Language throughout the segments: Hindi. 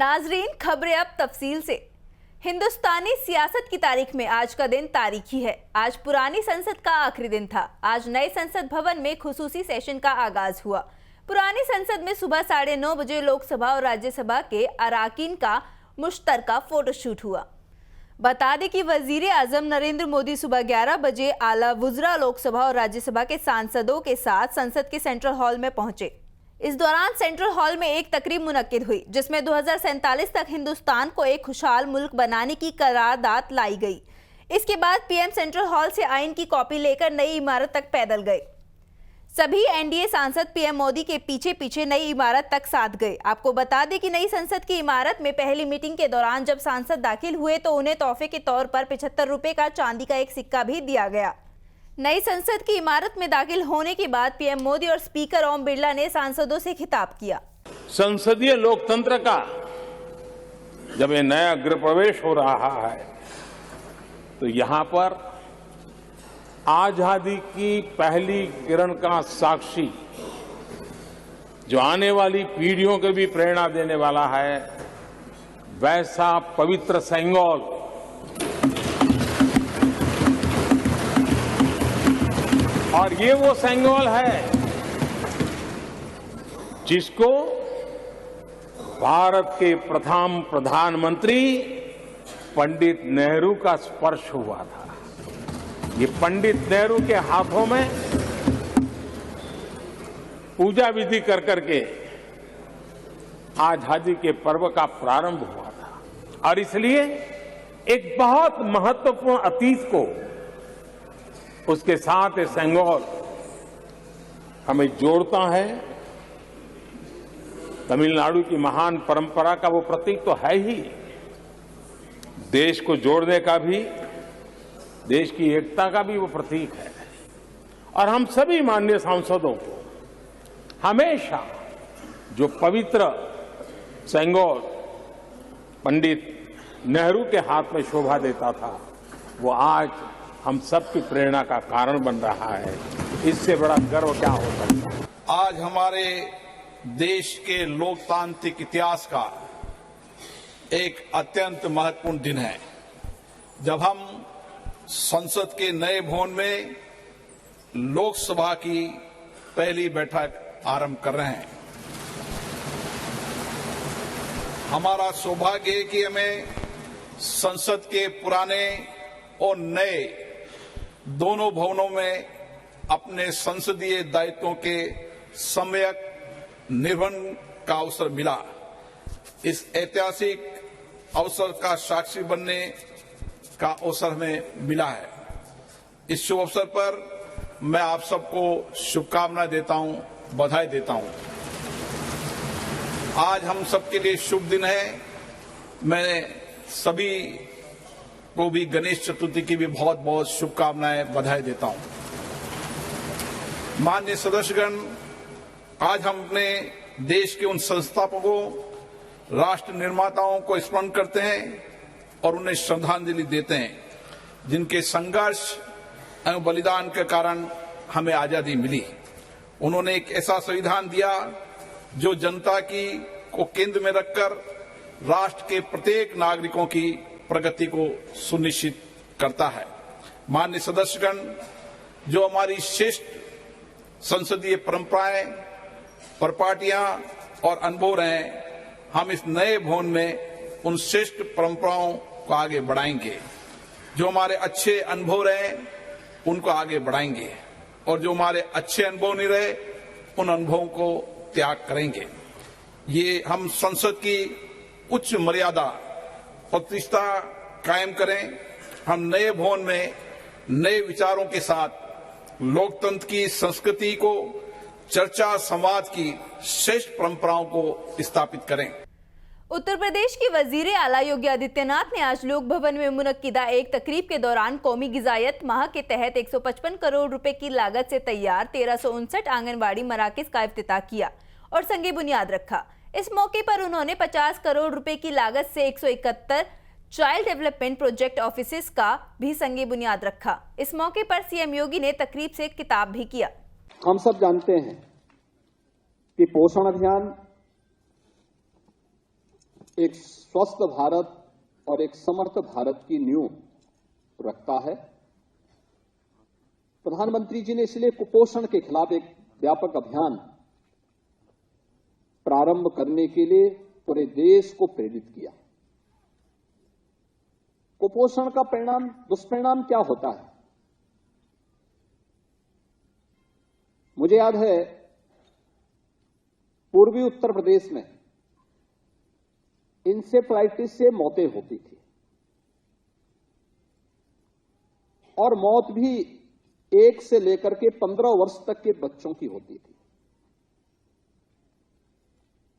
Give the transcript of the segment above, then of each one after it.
नाजरीन, खबरें अब तफसील से। हिंदुस्तानी सियासत की तारीख में आज का दिन तारीखी है। आज पुरानी संसद का आखिरी दिन था। आज नए संसद भवन में खुसूसी सेशन का आगाज हुआ। पुरानी संसद में सुबह 9:30 बजे लोकसभा और राज्यसभा के अराकीन का मुश्तरका फोटोशूट हुआ। बता दें कि वजीर आजम नरेंद्र मोदी सुबह 11 बजे आला वुज़रा लोकसभा और राज्यसभा के सांसदों के साथ संसद के सेंट्रल हॉल में पहुंचे। इस दौरान सेंट्रल हॉल में एक तकरीब मुनक्किद हुई, जिसमें 2047 तक हिंदुस्तान को एक खुशहाल मुल्क बनाने की करारदाद लाई गई। इसके बाद पीएम सेंट्रल हॉल से आइन की कॉपी लेकर नई इमारत तक पैदल गए। सभी एनडीए सांसद पीएम मोदी के पीछे पीछे नई इमारत तक साथ गए। आपको बता दें कि नई संसद की इमारत में पहली मीटिंग के दौरान जब सांसद दाखिल हुए तो उन्हें तोहफे के तौर पर 75 रुपए का चांदी का एक सिक्का भी दिया गया। नई संसद की इमारत में दाखिल होने के बाद पीएम मोदी और स्पीकर ओम बिरला ने सांसदों से खिताब किया। संसदीय लोकतंत्र का जब ये नया गृह प्रवेश हो रहा है तो यहाँ पर आजादी की पहली किरण का साक्षी जो आने वाली पीढ़ियों को भी प्रेरणा देने वाला है, वैसा पवित्र सेंगोल और ये वो सेंगोल है जिसको भारत के प्रथम प्रधानमंत्री पंडित नेहरू का स्पर्श हुआ था। ये पंडित नेहरू के हाथों में पूजा विधि कर करके आजादी के पर्व का प्रारंभ हुआ था और इसलिए एक बहुत महत्वपूर्ण अतीत को उसके साथ ये सेंगोल हमें जोड़ता है। तमिलनाडु की महान परंपरा का वो प्रतीक तो है ही, देश को जोड़ने का भी, देश की एकता का भी वो प्रतीक है। और हम सभी माननीय सांसदों को हमेशा जो पवित्र सेंगोल पंडित नेहरू के हाथ में शोभा देता था, वो आज हम सबकी प्रेरणा का कारण बन रहा है। इससे बड़ा गर्व क्या हो सकता है। आज हमारे देश के लोकतांत्रिक इतिहास का एक अत्यंत महत्वपूर्ण दिन है, जब हम संसद के नए भवन में लोकसभा की पहली बैठक आरंभ कर रहे हैं। हमारा सौभाग्य है कि हमें संसद के पुराने और नए दोनों भवनों में अपने संसदीय दायित्वों के सम्यक निर्वहन का अवसर मिला। इस ऐतिहासिक अवसर का साक्षी बनने का अवसर हमें मिला है। इस शुभ अवसर पर मैं आप सबको शुभकामनाएं देता हूं, बधाई देता हूं। आज हम सबके लिए शुभ दिन है। मैं सभी को भी गणेश चतुर्थी की भी बहुत बहुत शुभकामनाएं, बधाई देता हूं। माननीय सदस्यगण, आज हम अपने देश के उन संस्थापकों, राष्ट्र निर्माताओं को स्मरण करते हैं और उन्हें श्रद्धांजलि देते हैं, जिनके संघर्ष एवं बलिदान के कारण हमें आजादी मिली। उन्होंने एक ऐसा संविधान दिया जो जनता की को केंद्र में रखकर राष्ट्र के प्रत्येक नागरिकों की प्रगति को सुनिश्चित करता है। माननीय सदस्यगण, जो हमारी श्रेष्ठ संसदीय परंपराएं, परिपाटियां और अनुभव रहे, हम इस नए भवन में उन श्रेष्ठ परंपराओं को आगे बढ़ाएंगे। जो हमारे अच्छे अनुभव रहे उनको आगे बढ़ाएंगे और जो हमारे अच्छे अनुभव नहीं रहे उन अनुभवों को त्याग करेंगे। ये हम संसद की उच्च मर्यादा प्रतिष्ठा कायम करें। हम नए भवन में नए विचारों के साथ लोकतंत्र की संस्कृति को, चर्चा संवाद की श्रेष्ठ परंपराओं को स्थापित करें। उत्तर प्रदेश के वजीर आला योगी आदित्यनाथ ने आज लोक भवन में मुनक्किदा एक तकरीब के दौरान कौमी गिजायत माह के तहत 155 करोड़ रुपए की लागत से तैयार 1359 आंगनबाड़ी मराकज का इफ्तिताह किया और संगे बुनियाद रखा। इस मौके पर उन्होंने 50 करोड़ रुपए की लागत से 171 चाइल्ड डेवलपमेंट प्रोजेक्ट ऑफिसेस का भी संगे बुनियाद रखा। इस मौके पर सीएम योगी ने तकरीब से खिताब भी किया। हम सब जानते हैं कि पोषण अभियान एक स्वस्थ भारत और एक समर्थ भारत की नींव रखता है। प्रधानमंत्री जी ने इसलिए कुपोषण के खिलाफ एक व्यापक अभियान प्रारंभ करने के लिए पूरे देश को प्रेरित किया। कुपोषण का दुष्परिणाम क्या होता है? मुझे याद है पूर्वी उत्तर प्रदेश में इंसेफ्लाइटिस से मौतें होती थी और मौत भी 1 से लेकर के 15 वर्ष तक के बच्चों की होती थी।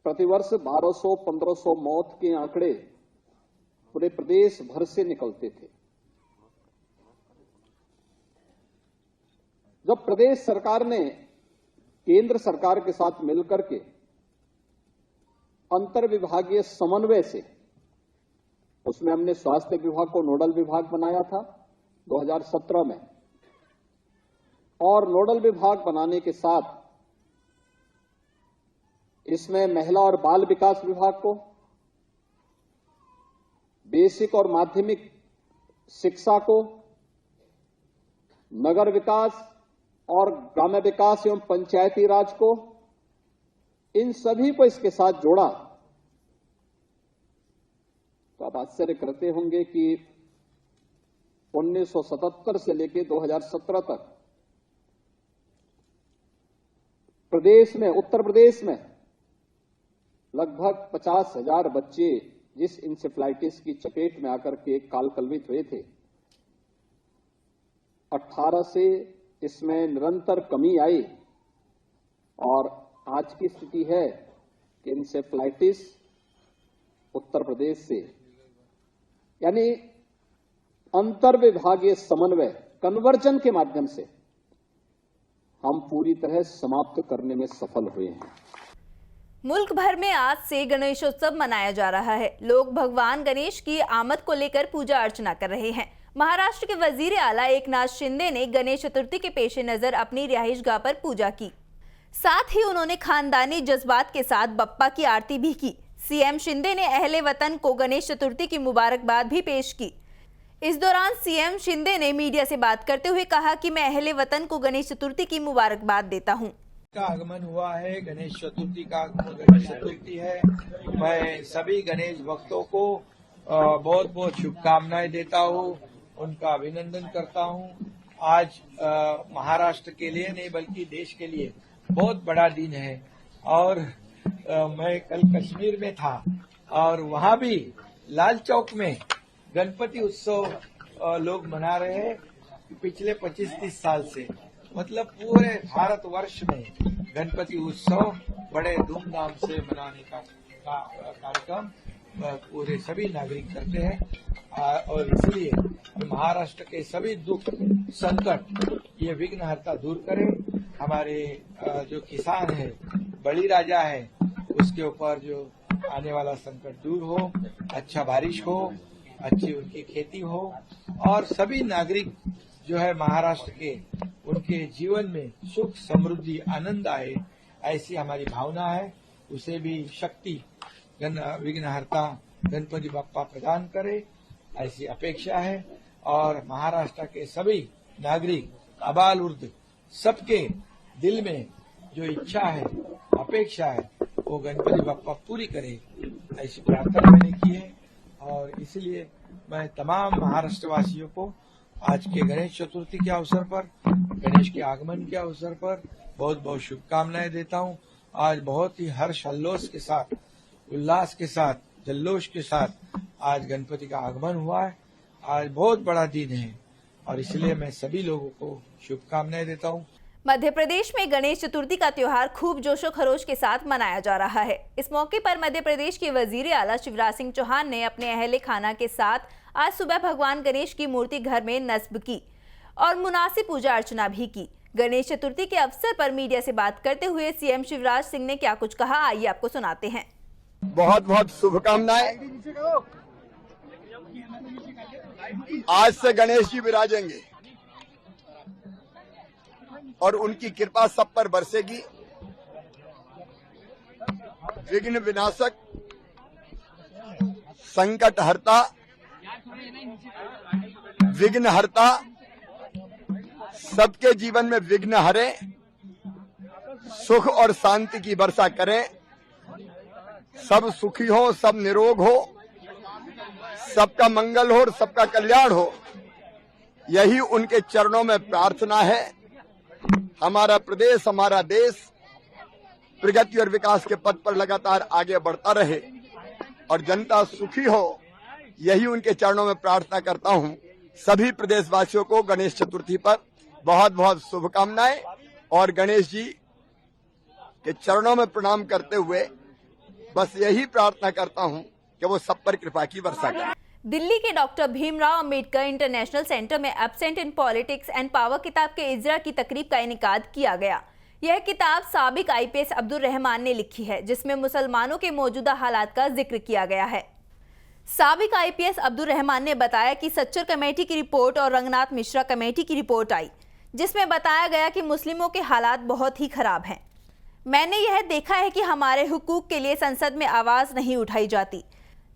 प्रतिवर्ष 1200-1500 मौत के आंकड़े पूरे प्रदेश भर से निकलते थे। जब प्रदेश सरकार ने केंद्र सरकार के साथ मिलकर के अंतर विभागीय समन्वय से, उसमें हमने स्वास्थ्य विभाग को नोडल विभाग बनाया था 2017 में, और नोडल विभाग बनाने के साथ इसमें महिला और बाल विकास विभाग को, बेसिक और माध्यमिक शिक्षा को, नगर विकास और ग्राम्य विकास एवं पंचायती राज को, इन सभी को इसके साथ जोड़ा। तो आप आश्चर्य करते होंगे कि 1977 से लेकर 2017 तक प्रदेश में, उत्तर प्रदेश में लगभग 50,000 बच्चे जिस इंसेफ्लाइटिस की चपेट में आकर के काल कलवित हुए थे, 18 से इसमें निरंतर कमी आई और आज की स्थिति है कि इंसेफ्लाइटिस उत्तर प्रदेश से, यानी अंतर विभागीय समन्वय, कन्वर्जन के माध्यम से हम पूरी तरह समाप्त करने में सफल हुए हैं। मुल्क भर में आज से गणेशोत्सव मनाया जा रहा है। लोग भगवान गणेश की आमद को लेकर पूजा अर्चना कर रहे हैं। महाराष्ट्र के वजीर आला एकनाथ शिंदे ने गणेश चतुर्थी के पेश नजर अपनी रिहाइशगाह पर पूजा की। साथ ही उन्होंने खानदानी जज्बात के साथ बप्पा की आरती भी की। सीएम शिंदे ने अहले वतन को गणेश चतुर्थी की मुबारकबाद भी पेश की। इस दौरान सीएम शिंदे ने मीडिया से बात करते हुए कहा कि मैं अहले वतन को गणेश चतुर्थी की मुबारकबाद देता हूं। का आगमन हुआ है, गणेश चतुर्थी है। मैं सभी गणेश भक्तों को बहुत बहुत शुभकामनाएं देता हूं, उनका अभिनंदन करता हूं। आज महाराष्ट्र के लिए नहीं बल्कि देश के लिए बहुत बड़ा दिन है। और मैं कल कश्मीर में था और वहां भी लाल चौक में गणपति उत्सव लोग मना रहे हैं पिछले 25-30 साल से। मतलब पूरे भारतवर्ष में गणपति उत्सव बड़े धूमधाम से मनाने का कार्यक्रम पूरे सभी नागरिक करते हैं। और इसलिए महाराष्ट्र के सभी दुख संकट ये विघ्नहर्ता दूर करे। हमारे जो किसान है, बड़ी राजा है, उसके ऊपर जो आने वाला संकट दूर हो, अच्छा बारिश हो, अच्छी उनकी खेती हो और सभी नागरिक जो है महाराष्ट्र के, उनके जीवन में सुख समृद्धि आनंद आए, ऐसी हमारी भावना है। उसे भी शक्ति विघ्नहर्ता गणपति बप्पा प्रदान करे, ऐसी अपेक्षा है। और महाराष्ट्र के सभी नागरिक आबाल वृद्ध सबके दिल में जो इच्छा है, अपेक्षा है, वो गणपति बप्पा पूरी करे, ऐसी प्रार्थना मैंने की है। और इसलिए मैं तमाम महाराष्ट्र वासियों को आज के गणेश चतुर्थी के अवसर पर, गणेश के आगमन के अवसर पर बहुत बहुत शुभकामनाएं देता हूं। आज बहुत ही हर्षोल्लास के साथ, उल्लास के साथ, जल्लोष के साथ आज गणपति का आगमन हुआ है। आज बहुत बड़ा दिन है और इसलिए मैं सभी लोगों को शुभकामनाएं देता हूं। मध्य प्रदेश में गणेश चतुर्थी का त्योहार खूब जोशो खरोश के साथ मनाया जा रहा है। इस मौके पर मध्य प्रदेश के वजीर आला शिवराज सिंह चौहान ने अपने अहले खाना के साथ आज सुबह भगवान गणेश की मूर्ति घर में नस्ब की और मुनासिब पूजा अर्चना भी की। गणेश चतुर्थी के अवसर पर मीडिया से बात करते हुए सीएम शिवराज सिंह ने क्या कुछ कहा, आइए आपको सुनाते हैं। बहुत बहुत शुभकामनाएं। आज से गणेश जी विराजेंगे और उनकी कृपा सब पर बरसेगी। विघ्न विनाशक, संकटहर्ता, विघ्नहर्ता, सबके जीवन में विघ्न हरे, सुख और शांति की वर्षा करें, सब सुखी हो, सब निरोग हो, सबका मंगल हो और सबका कल्याण हो, यही उनके चरणों में प्रार्थना है। हमारा प्रदेश, हमारा देश प्रगति और विकास के पथ पर लगातार आगे बढ़ता रहे और जनता सुखी हो, यही उनके चरणों में प्रार्थना करता हूं। सभी प्रदेशवासियों को गणेश चतुर्थी पर बहुत बहुत शुभकामनाएं और गणेश जी के चरणों में प्रणाम करते हुए बस यही प्रार्थना करता हूं कि वो सब पर कृपा की वर्षा करें। दिल्ली के doctor Bhimrao Ambedkar international centre में absent in politics and power किताब के इजरा की तकरीब का इनेकाद किया गया। यह किताब साबिक आईपीएस अब्दुल रहमान ने लिखी है, जिसमें मुसलमानों के मौजूदा हालात का जिक्र किया गया है। साबिक आईपीएस अब्दुल रहमान ने बताया कि सच्चर कमेटी की रिपोर्ट और रंगनाथ मिश्रा कमेटी की रिपोर्ट आई, जिसमें बताया गया कि मुस्लिमों के हालात बहुत ही खराब हैं। मैंने यह देखा है कि हमारे हुकूक के लिए संसद में आवाज नहीं उठाई जाती।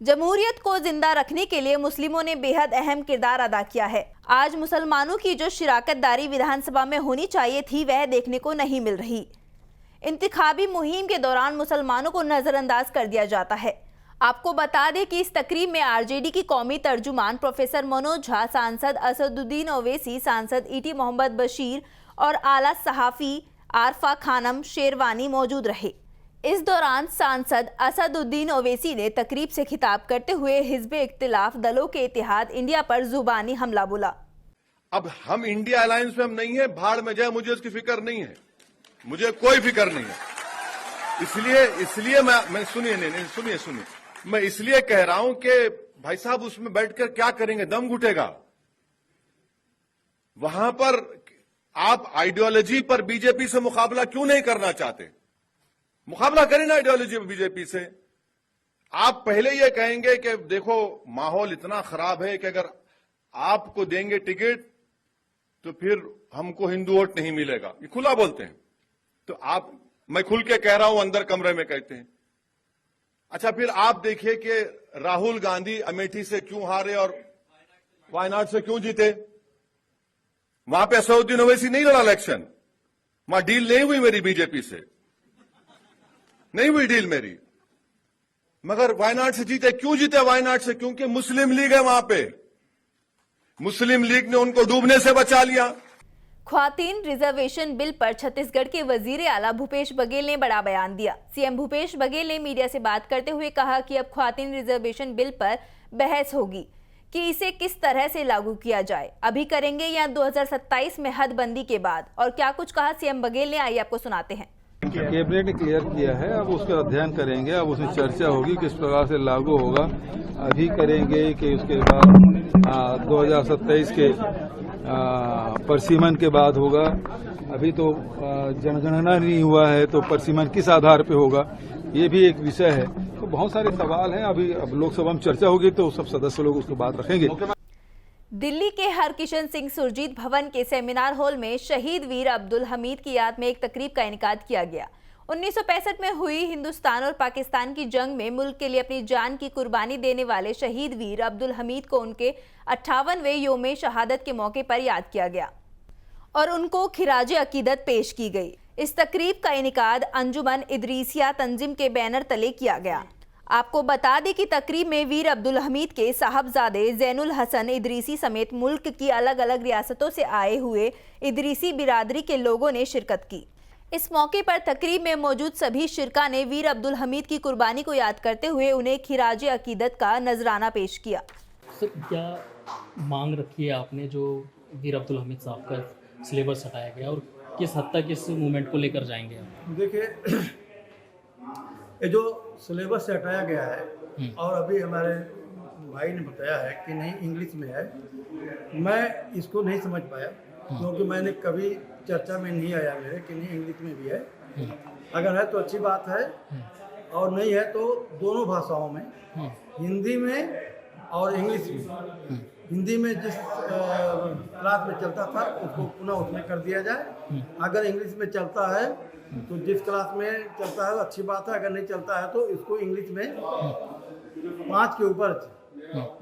जमहूरियत को जिंदा रखने के लिए मुस्लिमों ने बेहद अहम किरदार अदा किया है। आज मुसलमानों की जो शिराकतदारी विधानसभा में होनी चाहिए थी, वह देखने को नहीं मिल रही। इंतखाबी मुहिम के दौरान मुसलमानों को नजरअंदाज कर दिया जाता है। आपको बता दें कि इस तकरीब में आरजेडी की कौमी तर्जुमान प्रोफेसर मनोज झा, सांसद असदुद्दीन ओवैसी, सांसद ईटी मोहम्मद बशीर और आला सहाफी आरफा खानम शेरवानी मौजूद रहे। इस दौरान सांसद असदुद्दीन ओवैसी ने तकरीब से खिताब करते हुए हिज़्ब इख्तिलाफ दलों के इत्तेहाद इंडिया पर जुबानी हमला बोला। अब हम इंडिया अलायंस में हम नहीं है, भाड़ में जाए, मुझे उसकी फिक्र नहीं है, मुझे कोई फिक्र नहीं है। इसलिए मैं सुनिए मैं इसलिए कह रहा हूं कि भाई साहब उसमें बैठकर क्या करेंगे, दम घुटेगा। वहां पर आप आइडियोलॉजी पर बीजेपी से मुकाबला क्यों नहीं करना चाहते? मुकाबला करें ना आइडियोलॉजी पर बीजेपी से। आप पहले ये कहेंगे कि देखो माहौल इतना खराब है कि अगर आपको देंगे टिकट तो फिर हमको हिंदू वोट नहीं मिलेगा, ये खुला बोलते हैं। तो मैं खुल के कह रहा हूं, अंदर कमरे में कहते हैं। अच्छा, फिर आप देखिए कि राहुल गांधी अमेठी से क्यों हारे और वायनाड से क्यों जीते। वहां पे असदुद्दीन ओवैसी नहीं लड़ा इलेक्शन, वहां डील नहीं हुई मेरी बीजेपी से, नहीं हुई डील मेरी, मगर वायनाड से जीते। क्यों जीते वायनाड से? क्योंकि मुस्लिम लीग है वहां पे, मुस्लिम लीग ने उनको डूबने से बचा लिया। ख्वातीन रिजर्वेशन बिल पर छत्तीसगढ़ के वजीर आला भूपेश बघेल ने बड़ा बयान दिया। सीएम भूपेश बघेल ने मीडिया से बात करते हुए कहा कि अब ख्वातीन रिजर्वेशन बिल पर बहस होगी कि इसे किस तरह से लागू किया जाए, अभी करेंगे या 2027 में हदबंदी के बाद। और क्या कुछ कहा सीएम बघेल ने, आइए आपको सुनाते हैं। कैबिनेट ने क्लियर किया है, अब उसका अध्ययन करेंगे, अब उसमें चर्चा होगी किस प्रकार से लागू होगा। अभी करेंगे कि उसके बाद 2027 के परसीमन के बाद होगा। अभी तो जनगणना नहीं हुआ है, तो परसीमन किस आधार पे होगा, ये भी एक विषय है। तो बहुत सारे सवाल हैं। अभी अब लोकसभा में चर्चा होगी तो सब सदस्य लोग उसके बाद रखेंगे। दिल्ली के हरकिशन सिंह सुरजीत भवन के सेमिनार हॉल में शहीद वीर अब्दुल हमीद की याद में एक तकरीब का इनेकाद किया गया। 1965 में हुई हिंदुस्तान और पाकिस्तान की जंग में मुल्क के लिए अपनी जान की कुर्बानी देने वाले शहीद वीर अब्दुल हमीद को उनके 58वें योम शहादत के मौके पर याद किया गया और उनको खिराज अकीदत पेश की गई। इस तकरीब का इनेकाद अंजुमन इदरीसिया तंजीम के बैनर तले किया गया। आपको बता दें कि तकरीब में वीर अब्दुल हमीद के साहबजादे जैनुल हसन इदरीसी समेत मुल्क की अलग अलग रियासतों से आए हुए इदरीसी बिरादरी के लोगों ने शिरकत की। इस मौके पर तकरीब में मौजूद सभी शिरका ने वीर अब्दुल हमीद की कुर्बानी को याद करते हुए उन्हें खिराज अकीदत का नजराना पेश किया। सर, क्या मांग रखी है आपने जो वीर अब्दुल हमीद साहब का सिलेबस हटाया गया, और किस हद तक इस मूवमेंट को लेकर जाएंगे आप? देखिए, ये जो सिलेबस से हटाया गया है और अभी हमारे भाई ने बताया है कि नहीं इंग्लिश में है, मैं इसको नहीं समझ पाया क्योंकि मैंने कभी चर्चा में नहीं आया मेरे कि नहीं इंग्लिश में भी है। अगर है तो अच्छी बात है, और नहीं है तो दोनों भाषाओं में, हिंदी में और इंग्लिश में। हिंदी में जिस क्लास में चलता था उसको पुनः उसमें कर दिया जाए। अगर इंग्लिश में चलता है तो जिस क्लास में चलता है अच्छी बात है, अगर नहीं चलता है तो इसको इंग्लिश में 5 के ऊपर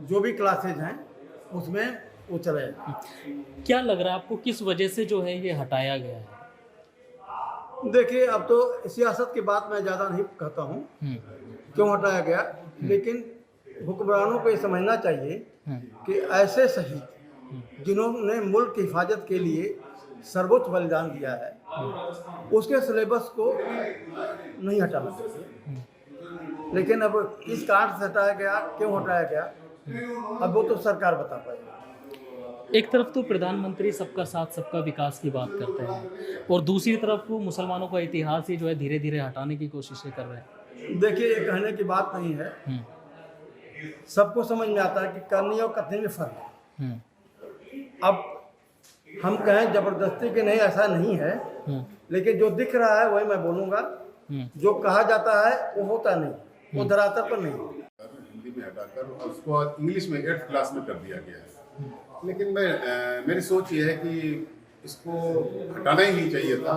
जो भी क्लासेज हैं उसमें वो चले। क्या लग रहा है आपको, किस वजह से जो है ये हटाया गया है? देखिए, अब तो सियासत की बात मैं ज़्यादा नहीं कहता हूँ क्यों हटाया गया, लेकिन हुक्मरानों को ये समझना चाहिए कि ऐसे शहीद जिन्होंने मुल्क की हिफाजत के लिए सर्वोच्च बलिदान दिया है उसके सिलेबस को नहीं हटाना चाहिए। लेकिन अब किस कारण से हटाया गया, क्यों हटाया गया, अब वो तो सरकार बता पाएगी। एक तरफ तो प्रधानमंत्री सबका साथ सबका विकास की बात करते हैं और दूसरी तरफ वो मुसलमानों का इतिहास ही जो है धीरे धीरे हटाने की कोशिशें कर रहे हैं। देखिए, ये कहने की बात नहीं है, सबको समझ में आता है कि करनी और कथनी में फर्क है। अब हम कहें जबरदस्ती कि नहीं, ऐसा नहीं है, लेकिन जो दिख रहा है वही मैं बोलूँगा, जो कहा जाता है वो होता नहीं, वो धरातल पर नहीं। हिंदी में हटाकर उसको इंग्लिश में 8th क्लास में कर दिया गया है। लेकिन मेरी सोच ये है कि इसको हटाना ही नहीं चाहिए था।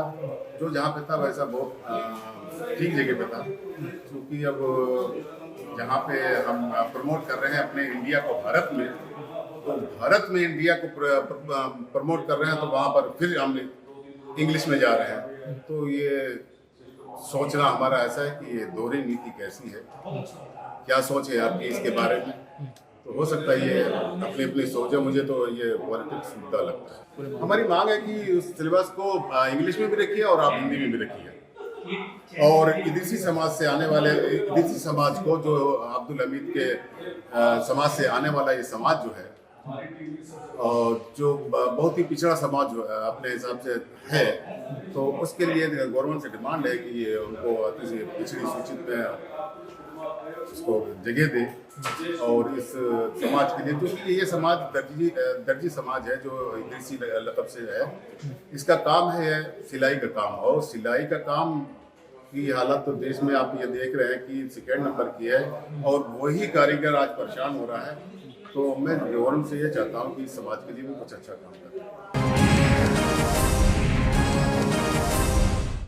जो जहाँ पे था वैसा बहुत ठीक जगह पे था, क्योंकि अब जहाँ पे हम प्रमोट कर रहे हैं अपने इंडिया को भारत में, तो भारत में इंडिया को प्रमोट कर रहे हैं, तो वहाँ पर फिर हम इंग्लिश में जा रहे हैं। तो ये सोचना हमारा ऐसा है कि ये दोहरी नीति कैसी है, क्या सोच है आपकी इसके बारे में। तो हो सकता है ये अपनी अपनी सोच है, मुझे तो ये पॉलिटिक्स मुद्दा लगता है। हमारी मांग है कि उस सिलेबस को इंग्लिश में भी रखिए और आप हिंदी में भी रखिए, और इदरीसी समाज से आने वाले इदरीसी समाज को, जो अब्दुल हमीद के समाज से आने वाला ये समाज जो है, और जो बहुत ही पिछड़ा समाज अपने हिसाब से है, तो उसके लिए गवर्नमेंट से डिमांड है कि ये उनको पिछड़ी सूचित में उसको जगह दे, और इस समाज के लिए, क्योंकि ये समाज दर्जी समाज है जो इदरीसी लक़ब से है। इसका काम है सिलाई का काम, और सिलाई का काम की हालत तो देश में आप ये देख रहे हैं कि 2nd नंबर की है, और वही कारीगर आज परेशान हो रहा है। तो मैं गवर्नमेंट से ये चाहता हूँ कि समाज के लिए भी कुछ अच्छा काम करें।